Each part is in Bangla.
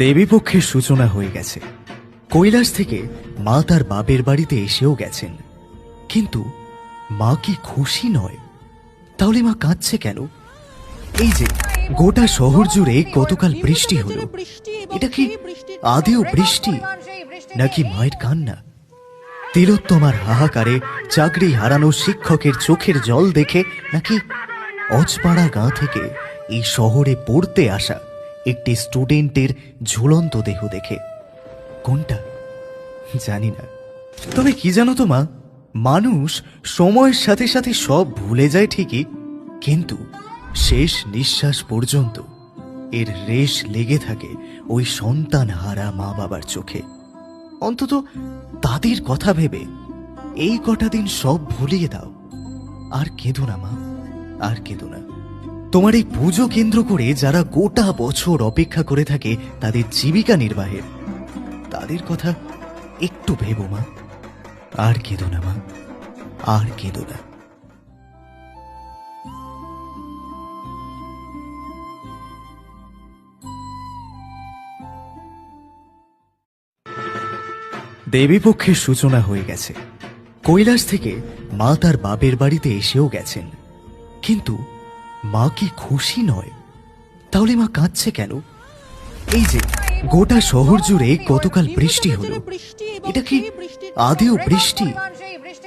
দেবীপক্ষের সূচনা হয়ে গেছে। কৈলাস থেকে মা তার বাপের বাড়িতে এসেও গেছেন, কিন্তু মা কি খুশি নয়? তাহলে মা কাঁদছে কেন? এই যে গোটা শহর জুড়ে গতকাল বৃষ্টি হলো, এটা কি আদেও বৃষ্টি নাকি মায়ের কান্না? তিলোত্তমার হাহাকারে চাকরি হারানো শিক্ষকের চোখের জল দেখে, নাকি অজপাড়া গাঁ থেকে এই শহরে পড়তে আসা একটি স্টুডেন্টের ঝুলন্ত দেহ দেখে? কোনটা জানি না। তবে কি জানো তো মা, মানুষ সময়ের সাথে সাথে সব ভুলে যায় ঠিকই, কিন্তু শেষ নিঃশ্বাস পর্যন্ত এর রেশ লেগে থাকে ওই সন্তান হারা মা বাবার চোখে। অন্তত তাদের কথা ভেবে এই কটা দিন সব ভুলিয়ে দাও। আর কেঁদো না মা, আর কেঁদো না। তোমার এই পুজো কেন্দ্র করে যারা গোটা বছর অপেক্ষা করে থাকে তাদের জীবিকা নির্বাহের, তাদের কথা একটু ভেবো মা। আর কেঁদো না মা, আর কেঁদো না। দেবীপক্ষের সূচনা হয়ে গেছে। কৈলাস থেকে মা তার বাপের বাড়িতে এসেও গেছেন, কিন্তু মা কি খুশি নয়? তাহলে মা কাঁদছে কেন? এই যে গোটা শহর জুড়ে গতকাল বৃষ্টি হলো, এটা কি আদেও বৃষ্টি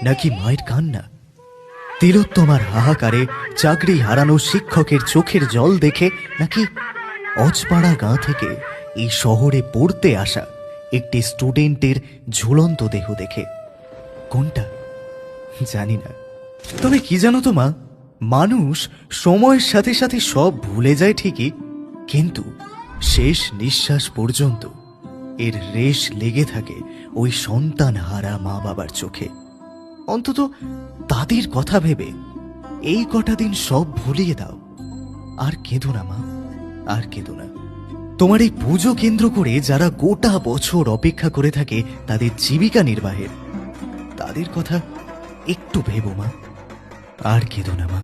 নাকি মায়ের কান্না? তিলোত্তমার হাহাকারে চাকরি হারানো শিক্ষকের চোখের জল দেখে, নাকি অজপাড়া গাঁ থেকে এই শহরে পড়তে আসা একটি স্টুডেন্টের ঝুলন্ত দেহ দেখে? কোনটা জানি না। তবে কি জানো তো মা, মানুষ সময়ের সাথে সাথে সব ভুলে যায় ঠিকই, কিন্তু শেষ নিঃশ্বাস পর্যন্ত এর রেশ লেগে থাকে ওই সন্তান হারা মা বাবার চোখে। অন্তত তাদের কথা ভেবে এই কটা দিন সব ভুলিয়ে দাও। আর কেঁদো না মা, আর কেঁদো না। তোমার এই পুজো কেন্দ্র করে যারা গোটা বছর অপেক্ষা করে থাকে তাদের জীবিকা নির্বাহের, তাদের কথা একটু ভেবো মা। আর কেঁদো না মা।